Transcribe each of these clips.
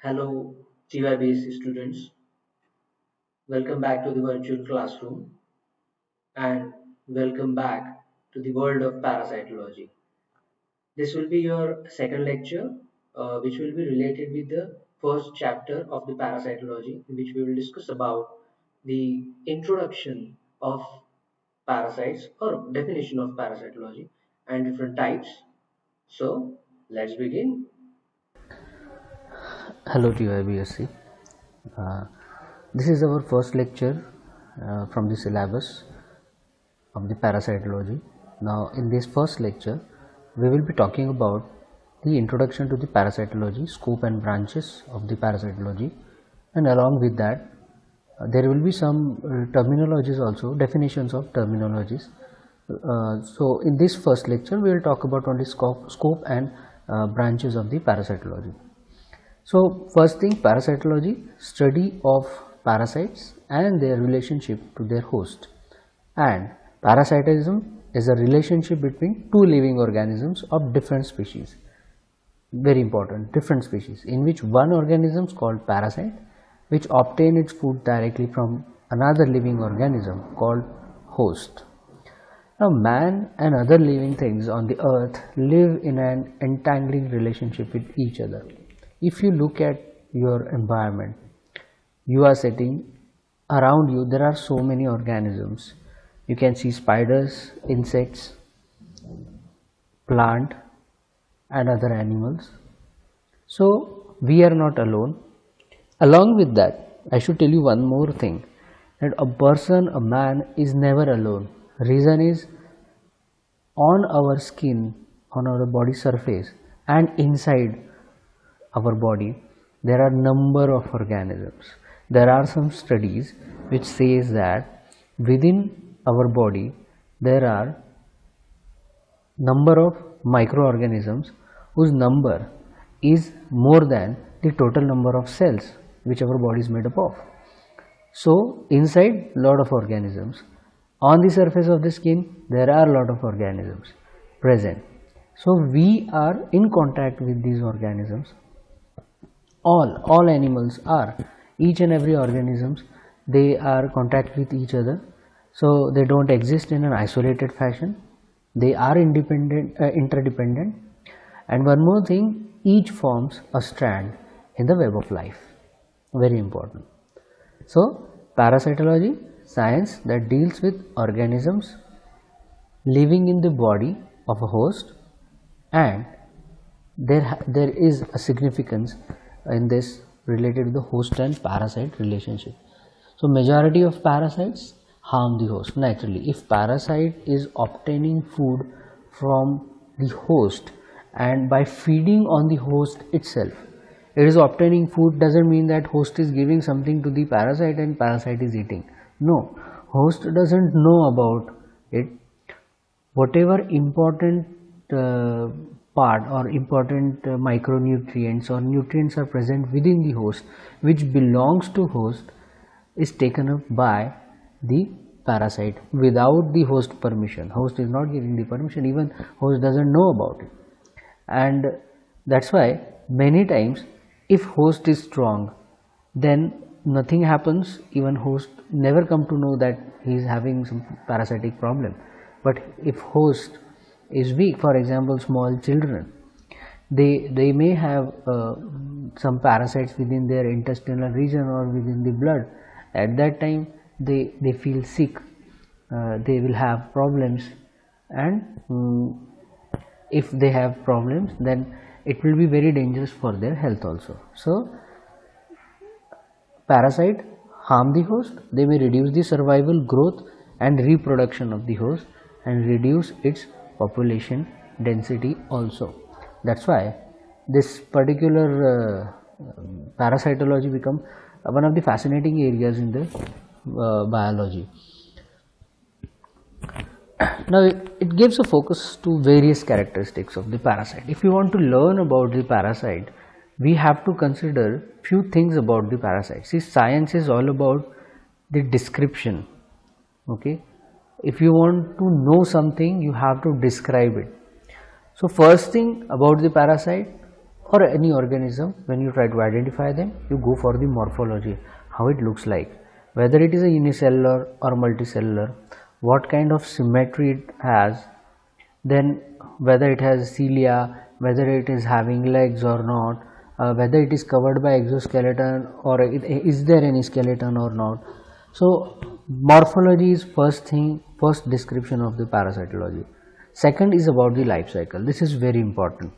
Hello, TYBC students. Welcome back to the virtual classroom and welcome back to the world of parasitology. This will be your second lecture, which will be related with the first chapter of the parasitology, in which we will discuss about the introduction of parasites or definition of parasitology and different types. So, let's begin. Hello to IBSC. Uh, this is our first lecture from the syllabus of the parasitology. Now, in this first lecture, we will be talking about the introduction to the parasitology, scope and branches of the parasitology, and along with that, there will be some terminologies also, definitions of terminologies. So, in this first lecture, we will talk about only scope and branches of the parasitology. So, first thing, parasitology, study of parasites and their relationship to their host. And parasitism is a relationship between two living organisms of different species. Very important, different species, in which one organism is called parasite, which obtain its food directly from another living organism called host. Now, man and other living things on the earth live in an entangling relationship with each other. If you look at your environment, you are sitting around you, there are so many organisms. You can see spiders, insects, plant and other animals. So, we are not alone. Along with that, I should tell you one more thing, that a person, a man is never alone. Reason is, on our skin, on our body surface and inside our body, there are number of organisms. There are some studies which says that within our body there are number of microorganisms whose number is more than the total number of cells which our body is made up of. So, inside lot of organisms, on the surface of the skin there are lot of organisms present. So, we are in contact with these organisms. All animals are, each and every organisms, they are contact with each other. So, they don't exist in an isolated fashion. They are independent, interdependent. And one more thing, each forms a strand in the web of life. Very important. So, parasitology, science that deals with organisms living in the body of a host, and there is a significance in this related to the host and parasite relationship. So, majority of parasites harm the host naturally. If parasite is obtaining food from the host and by feeding on the host itself, it is obtaining food, doesn't mean that host is giving something to the parasite and parasite is eating. No, host doesn't know about it. Whatever important part or important micronutrients or nutrients are present within the host which belongs to host is taken up by the parasite without the host permission. Host is not giving the permission, even host doesn't know about it. And that's why many times if host is strong, then nothing happens, even host never come to know that he is having some parasitic problem. But if host is weak, for example small children, they may have some parasites within their intestinal region or within the blood. At that time they feel sick, they will have problems, and if they have problems, then it will be very dangerous for their health also. So, parasite harm the host, they may reduce the survival, growth and reproduction of the host and reduce its population density also. That's why this particular parasitology become one of the fascinating areas in the biology. Now, it gives a focus to various characteristics of the parasite. If you want to learn about the parasite, we have to consider few things about the parasite. See, science is all about the description. Okay, if you want to know something, you have to describe it. So, first thing about the parasite, or any organism, when you try to identify them, you go for the morphology, how it looks like, whether it is a unicellular or multicellular, what kind of symmetry it has, then whether it has cilia, whether it is having legs or not, whether it is covered by exoskeleton or is there any skeleton or not. So morphology is first thing, first description of the parasitology. Second is about the life cycle. This is very important.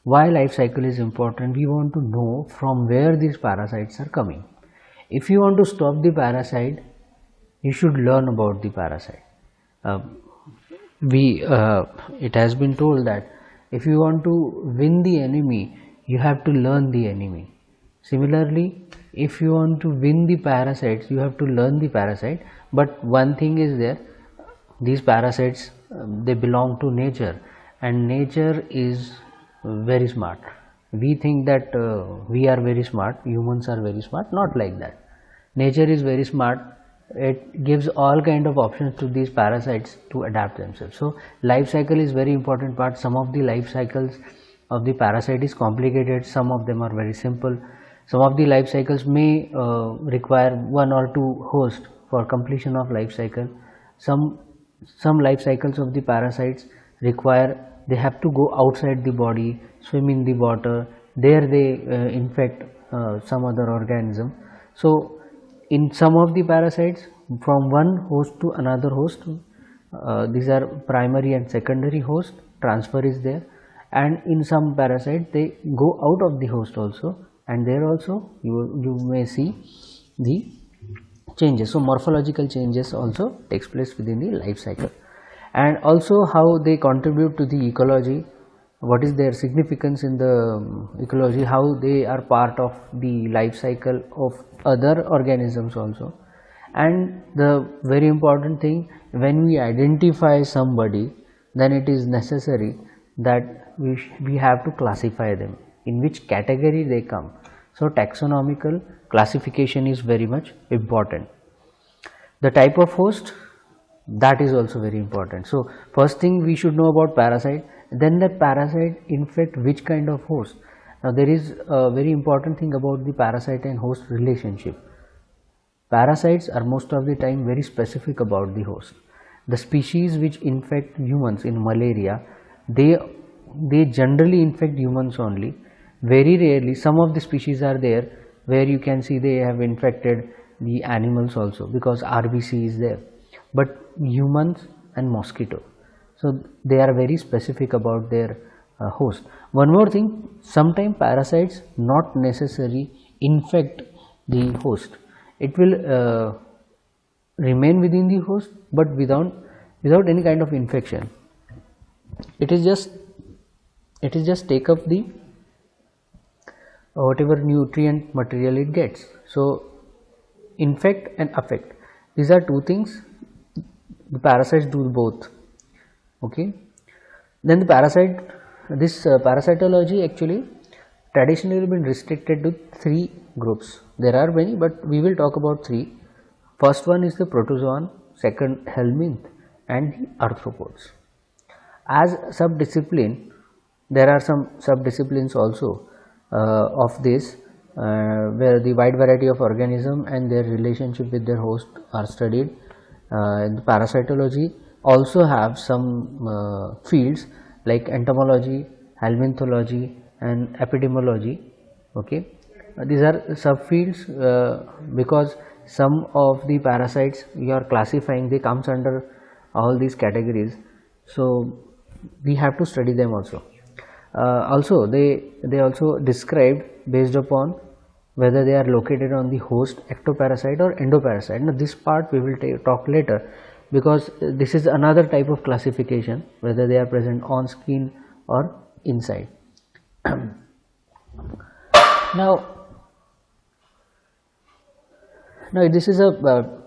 Why life cycle is important? We want to know from where these parasites are coming. If you want to stop the parasite, you should learn about the parasite. Uh, it has been told that if you want to win the enemy, you have to learn the enemy. Similarly, if you want to win the parasites, you have to learn the parasite. But one thing is there, these parasites, they belong to nature, and nature is very smart. We think that we are very smart, humans are very smart. Not like that. Nature is very smart. It gives all kind of options to these parasites to adapt themselves. So life cycle is very important part. Some of the life cycles of the parasite is complicated, some of them are very simple. Some of the life cycles may require one or two hosts for completion of life cycle. Some life cycles of the parasites require, they have to go outside the body, swim in the water, there they infect some other organism. So in some of the parasites, from one host to another host, these are primary and secondary host, transfer is there, and in some parasites they go out of the host also, and there also you may see the changes. So morphological changes also takes place within the life cycle, and also how they contribute to the ecology, what is their significance in the ecology, how they are part of the life cycle of other organisms also. And the very important thing, when we identify somebody, then it is necessary that we have to classify them, in which category they come. So taxonomical classification is very much important. The type of host, that is also very important. So first thing we should know about parasite, then that parasite infect which kind of host. Now there is a very important thing about the parasite and host relationship. Parasites are most of the time very specific about the host. The species which infect humans in malaria, they generally infect humans only. Very rarely, some of the species are there where you can see they have infected the animals also, because RBC is there. But humans and mosquito, so they are very specific about their host. One more thing, sometimes parasites not necessarily infect the host. It will remain within the host, but without any kind of infection. It is just take up the whatever nutrient material it gets. So infect and affect, these are two things. The parasites do both. Okay, then the parasite, this parasitology actually traditionally been restricted to three groups. There are many, but we will talk about three. First one is the protozoan, second helminth, and the arthropods. As subdiscipline, there are some subdisciplines also of this, where the wide variety of organism and their relationship with their host are studied. The parasitology also have some fields like entomology, helminthology, and epidemiology. Okay, these are subfields because some of the parasites you are classifying, they comes under all these categories, so we have to study them also. Also they also described based upon whether they are located on the host, ectoparasite or endoparasite. Now this part we will talk later, because this is another type of classification, whether they are present on skin or inside. now this is a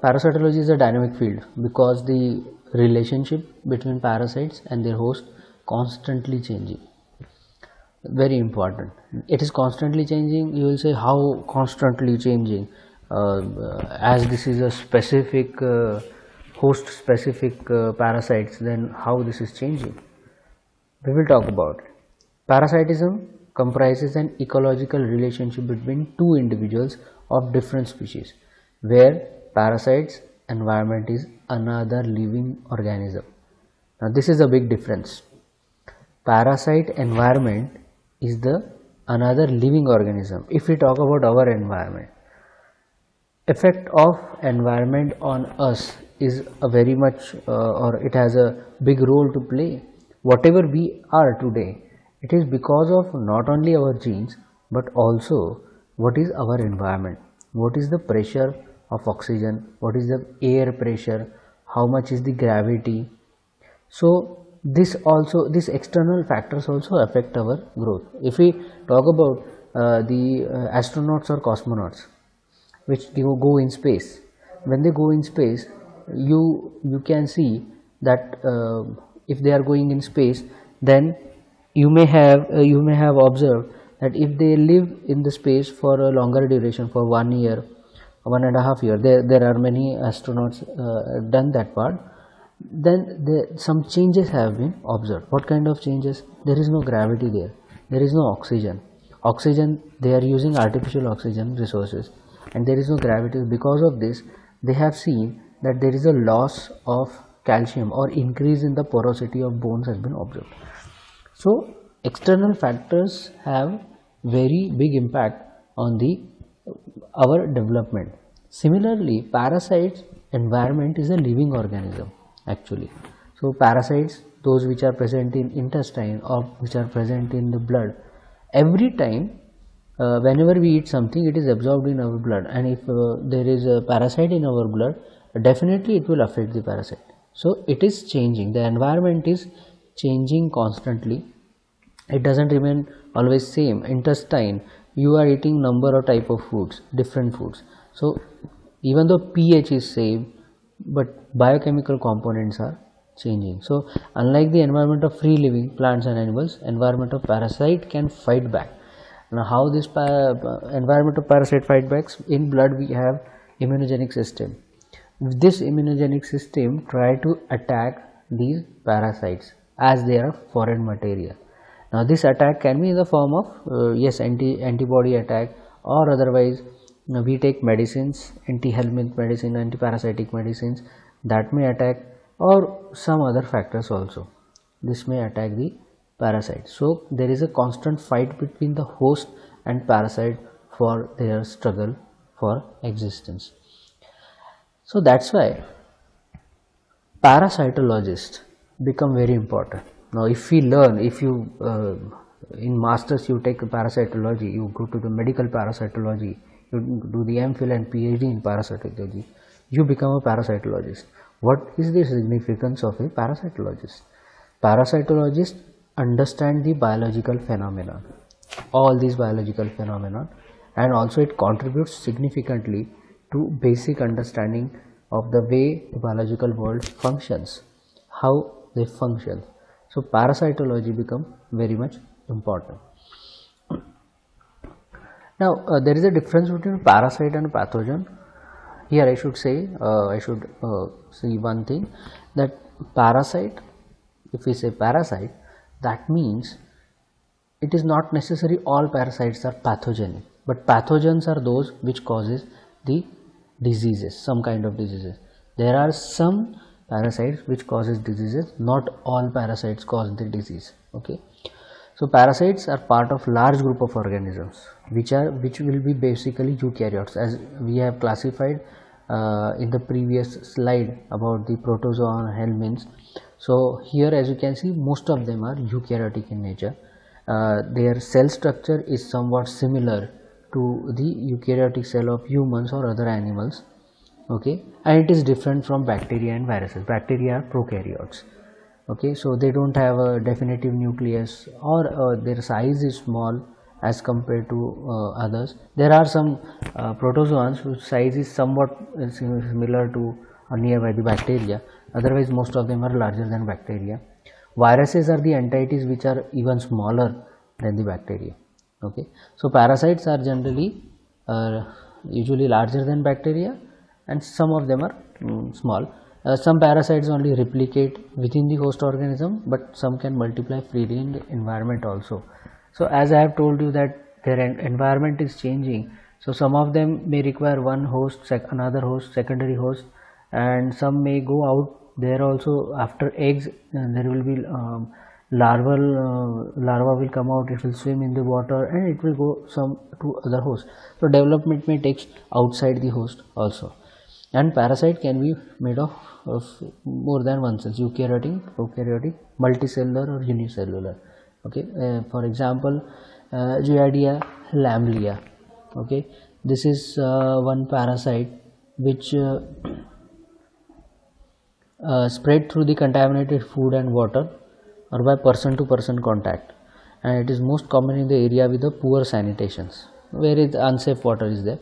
parasitology is a dynamic field, because the relationship between parasites and their host constantly changing. Very important, it is constantly changing. You will say, how constantly changing? As this is a specific host specific parasites, then how this is changing, we will talk about. Parasitism comprises an ecological relationship between two individuals of different species, where parasites environment is another living organism. Now this is a big difference. Parasite environment is the another living organism. If we talk about our environment, effect of environment on us is a very much or it has a big role to play. Whatever we are today, it is because of not only our genes but also what is our environment, what is the pressure of oxygen, what is the air pressure, how much is the gravity. So these external factors also affect our growth. If we talk about the astronauts or cosmonauts which go in space, when they go in space, you can see that if they are going in space, then you may have observed that if they live in the space for a longer duration, for 1 year, 1.5 year, there are many astronauts done that part, then some changes have been observed. What kind of changes? There is no gravity there, there is no oxygen, they are using artificial oxygen resources, and there is no gravity. Because of this, they have seen that there is a loss of calcium or increase in the porosity of bones has been observed. So external factors have very big impact on the our development. Similarly, parasites environment is a living organism actually. So parasites, those which are present in intestine or which are present in the blood, every time whenever we eat something, it is absorbed in our blood, and if there is a parasite in our blood, definitely it will affect the parasite. So it is changing, the environment is changing constantly, it doesn't remain always same. Intestine, you are eating number of type of foods, different foods, so even though pH is same, but biochemical components are changing. So unlike the environment of free living plants and animals, environment of parasite can fight back. Now how this environment of parasite fight backs? In blood we have immunogenic system. This immunogenic system try to attack these parasites as they are foreign material. Now this attack can be in the form of yes, antibody attack, or otherwise we take medicines, anti-helminth medicine, anti-parasitic medicines that may attack, or some other factors also. This may attack the parasite. So there is a constant fight between the host and parasite for their struggle for existence. So that's why parasitologists become very important. Now if we learn, if you in masters you take parasitology, you go to the medical parasitology, you do the MPhil and PhD in parasitology, you become a parasitologist. What is the significance of a parasitologist? Parasitologists understand the biological phenomenon, all these biological phenomena, and also it contributes significantly to basic understanding of the way the biological world functions, how they function. So parasitology become very much important. Now there is a difference between parasite and pathogen. Here I should say, see one thing, that parasite, if we say parasite, that means it is not necessary all parasites are pathogenic, but pathogens are those which causes the diseases, some kind of diseases. There are some parasites which causes diseases, not all parasites cause the disease. Okay, so parasites are part of large group of organisms which will be basically eukaryotes, as we have classified in the previous slide about the protozoa and helminths. So here, as you can see, most of them are eukaryotic in nature. Their cell structure is somewhat similar to the eukaryotic cell of humans or other animals. Okay, and it is different from bacteria and viruses. Bacteria are prokaryotes. Okay, so they don't have a definitive nucleus, or their size is small as compared to others. There are some protozoans whose size is somewhat similar to or nearby the bacteria. Otherwise most of them are larger than bacteria. Viruses are the entities which are even smaller than the bacteria. Okay, so parasites are generally usually larger than bacteria, and some of them are small. Some parasites only replicate within the host organism, but some can multiply freely in the environment also. So as I have told you that their environment is changing, so some of them may require one host, another host, secondary host, and some may go out there also after eggs. And there will be larva will come out, it will swim in the water, and it will go some to other host. So development may take outside the host also. And parasite can be made of more than one cells: eukaryotic, prokaryotic, multicellular, or unicellular. Okay, for example, Giardia lamblia. Okay, this is one parasite which spread through the contaminated food and water, or by person to person contact, and it is most common in the area with the poor sanitations, where is unsafe water is there.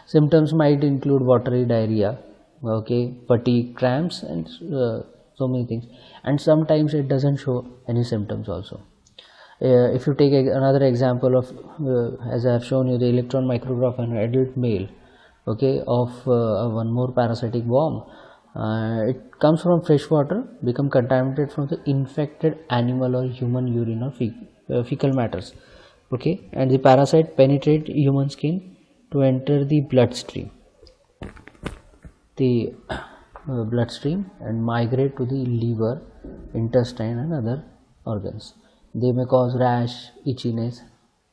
Symptoms might include watery diarrhea, okay, fatigue, cramps, and so many things. And sometimes it doesn't show any symptoms also. If you take another example of, as I have shown you, the electron micrograph in an adult male, okay, of one more parasitic worm. It comes from fresh water, become contaminated from the infected animal or human urine or fecal matters. Okay, and the parasite penetrate human skin to enter the bloodstream, and migrate to the liver, intestine, and other organs. They may cause rash, itchiness,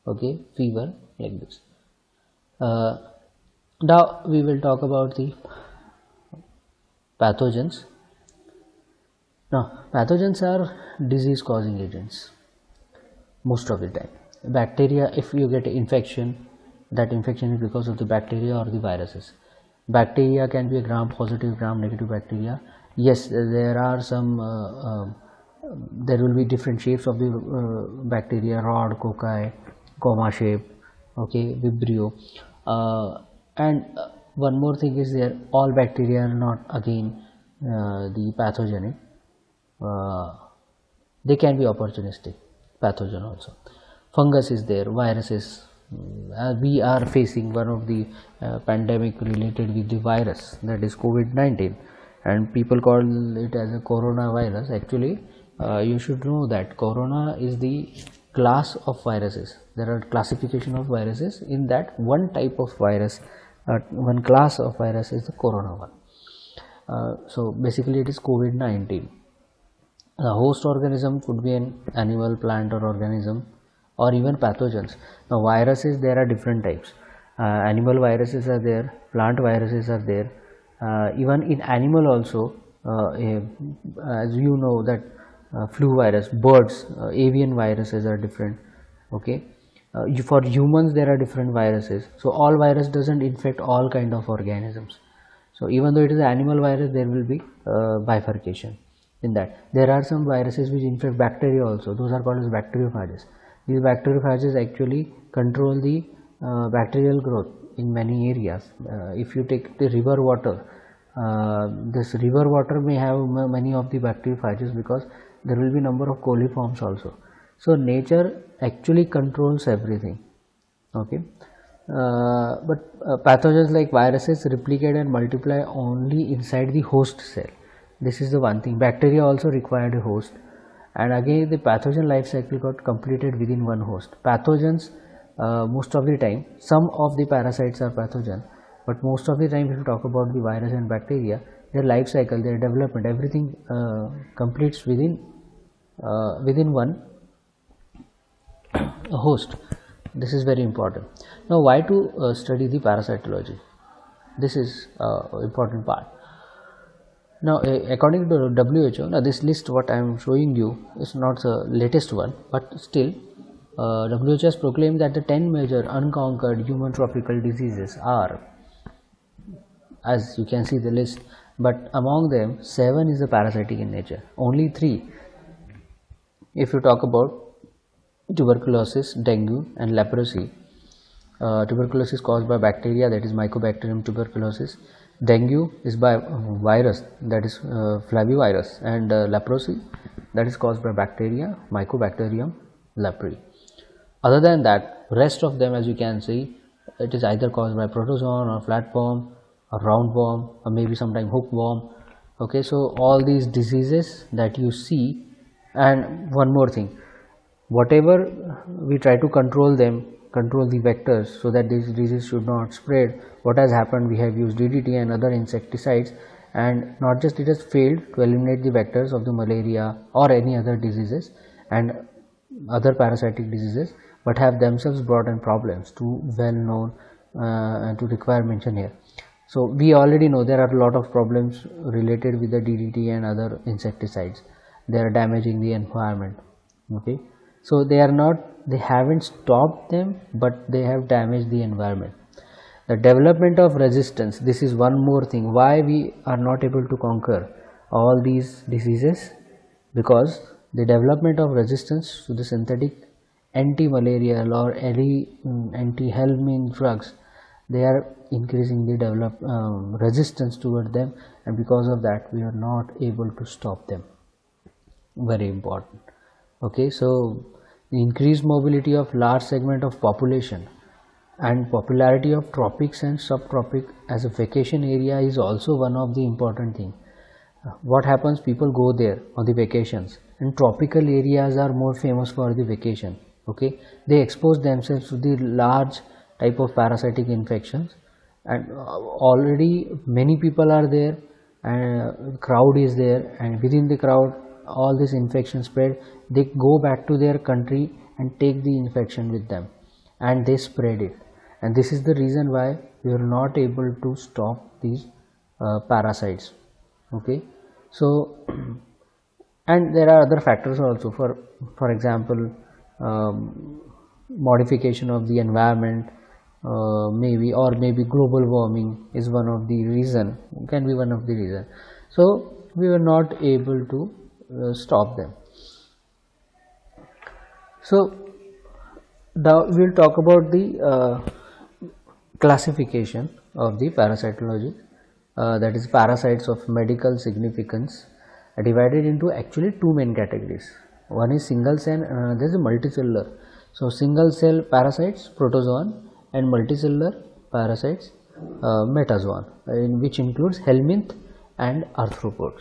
okay, fever, like this. Now we will talk about the pathogens. Now pathogens are disease causing agents most of the time. Bacteria, if you get infection, that infection is because of the bacteria or the viruses. Bacteria can be a gram positive, gram negative bacteria. Yes, there are some there will be different shapes of the bacteria: rod, cocci, comma shape, okay, vibrio, and one more thing is there, all bacteria are not again the pathogenic. They can be opportunistic pathogen also. Fungus is there, viruses. We are facing one of the pandemic related with the virus, that is COVID-19, and people call it as a coronavirus. Actually, you should know that corona is the class of viruses. There are classification of viruses. In that, one type of virus, one class of virus is the corona one. So basically it is COVID-19. The host organism could be an animal, plant, or organism, or even pathogens. Now viruses, there are different types. Animal viruses are there, plant viruses are there. Even in animal also, as you know that flu virus, birds, avian viruses are different. Okay, for humans there are different viruses. So all virus doesn't infect all kind of organisms. So even though it is an animal virus, there will be bifurcation in that. There are some viruses which infect bacteria also. Those are called as bacteriophages. These bacteriophages actually control the bacterial growth in many areas. If you take the river water, this river water may have many of the bacteriophages, because there will be number of coliforms also. So nature actually controls everything. Okay, but pathogens like viruses replicate and multiply only inside the host cell. This is the one thing. Bacteria also required a host, and again the pathogen life cycle got completed within one host. Pathogens, most of the time, some of the parasites are pathogen, but most of the time if you talk about the virus and bacteria, their life cycle, their development, everything completes within one host. This is very important. Now why to study the parasitology? This is important part. Now according to WHO, now this list what I am showing you is not the latest one, but still WHO has proclaimed that the 10 major unconquered human tropical diseases are, as you can see the list, but among them 7 is the parasitic in nature. Only 3, if you talk about tuberculosis, dengue, and leprosy. Tuberculosis caused by bacteria, that is Mycobacterium tuberculosis. Dengue is by virus, that is flavivirus, and leprosy, that is caused by bacteria, Mycobacterium leprae. Other than that, rest of them, as you can see, it is either caused by protozoan or flatworm or roundworm or maybe sometime hookworm. Okay, so all these diseases that you see. And one more thing, whatever we try to control them, control the vectors so that these diseases should not spread. What has happened, we have used DDT and other insecticides, and not just it has failed to eliminate the vectors of the malaria or any other diseases and other parasitic diseases, but have themselves brought in problems to well known and to require mention here. So we already know there are a lot of problems related with the DDT and other insecticides. They are damaging the environment. Okay, so they haven't stopped them, but they have damaged the environment. The development of resistance, this is one more thing why we are not able to conquer all these diseases, because the development of resistance to the synthetic anti-malarial or any anti-helminth drugs, they are increasing the resistance toward them, and because of that we are not able to stop them. Very important. Okay, so the increased mobility of large segment of population and popularity of tropics and subtropic as a vacation area is also one of the important thing. What happens, people go there on the vacations, and tropical areas are more famous for the vacation. Okay, they expose themselves to the large type of parasitic infections, and already many people are there, and crowd is there, and within the crowd all this infection spread. They go back to their country and take the infection with them, and they spread it, and this is the reason why we are not able to stop these parasites. Okay, so and there are other factors also, for example, modification of the environment, maybe global warming is one of the reason, can be one of the reason. So we were not able to stop them. So now we will talk about the classification of the parasitology, that is parasites of medical significance, divided into actually two main categories. One is single cell and another is multicellular. So single cell parasites, protozoan, and multicellular parasites, metazoan, in which includes helminth and arthropods.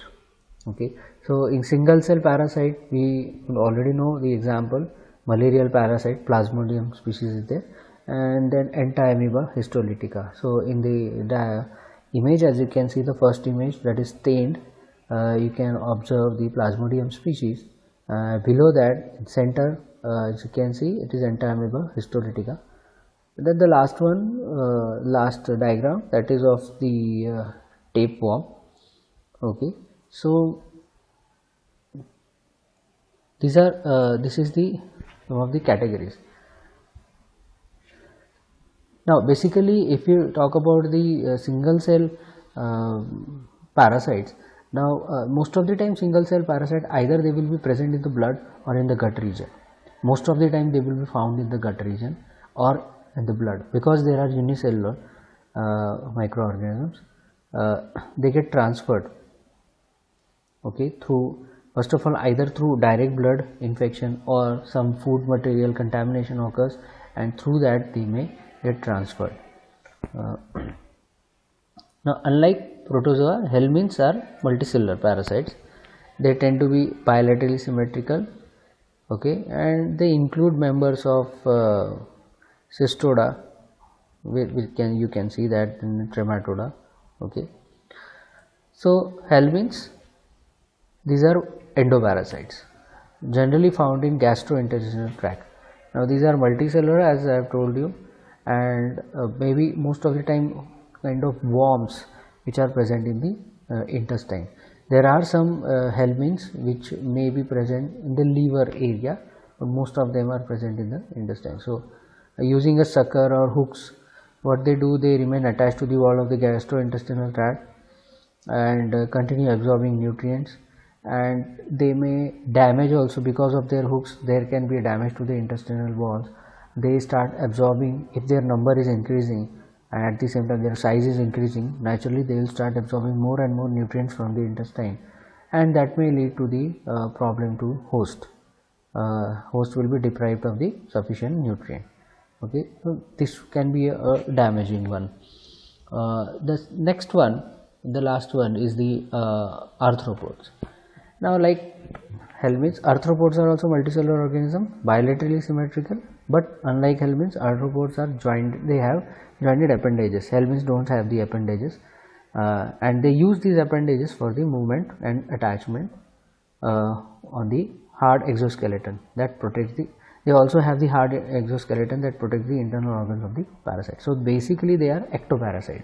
Okay, so in single cell parasite we already know the example, malarial parasite Plasmodium species is there, and then Entamoeba histolytica. So in the image, as you can see, the first image that is stained, you can observe the Plasmodium species. Below that, in center, as you can see, it is Entamoeba histolytica. Then the last one, last diagram, that is of the tapeworm. Okay, so these are this is the some of the categories. Now basically, if you talk about the single cell parasites, now most of the time single cell parasite, either they will be present in the blood or in the gut region. Most of the time they will be found in the gut region or in the blood, because there are unicellular microorganisms. They get transferred, okay, through, first of all, either through direct blood infection or some food material contamination occurs, and through that they may get transferred. Now unlike protozoa, helminths are multicellular parasites. They tend to be bilaterally symmetrical, okay, and they include members of Cystoda, you can see that in Trematoda. Okay, so helminths, these are endoparasites, generally found in gastrointestinal tract. Now these are multicellular, as I have told you, and maybe most of the time kind of worms which are present in the intestine. There are some helminths which may be present in the liver area, but most of them are present in the intestine. So using a sucker or hooks, what they do, they remain attached to the wall of the gastrointestinal tract and continue absorbing nutrients, and they may damage also because of their hooks. There can be damage to the intestinal walls. They start absorbing, if their number is increasing and at the same time their size is increasing, naturally they will start absorbing more and more nutrients from the intestine, and that may lead to the problem to host. Host will be deprived of the sufficient nutrient. Okay, so this can be a damaging one. The next one, the last one, is the arthropods. Now, like helminths, arthropods are also multicellular organism, bilaterally symmetrical, but unlike helminths, arthropods are joined. They have jointed appendages. Helminths don't have the appendages, and they use these appendages for the movement and attachment on the hard exoskeleton that protects the. They also have the hard exoskeleton that protects the internal organs of the parasite. So basically, they are ectoparasite.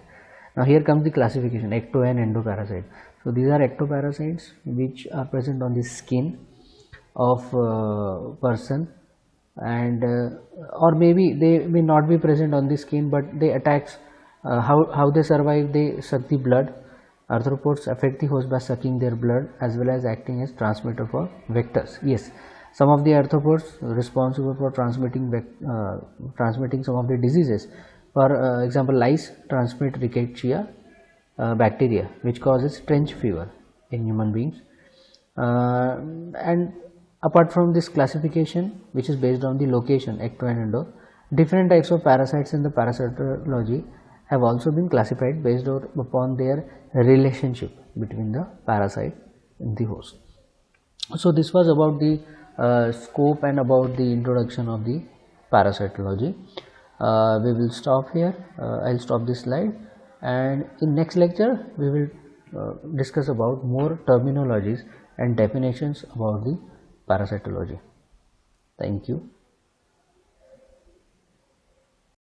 Now here comes the classification: ecto and endoparasite. So these are ectoparasites which are present on the skin of person, and or maybe they may not be present on the skin, but they attacks. How they survive? They suck the blood. Arthropods affect the host by sucking their blood as well as acting as transmitter for vectors. Yes, some of the arthropods responsible for transmitting some of the diseases. For example, lice transmit rickettsia bacteria, which causes trench fever in human beings. And apart from this classification, which is based on the location, ecto and endo, different types of parasites in the parasitology have also been classified based upon their relationship between the parasite and the host. So this was about the scope and about the introduction of the parasitology. We will stop here. I'll stop this slide, and in next lecture we will discuss about more terminologies and definitions about the parasitology. Thank you.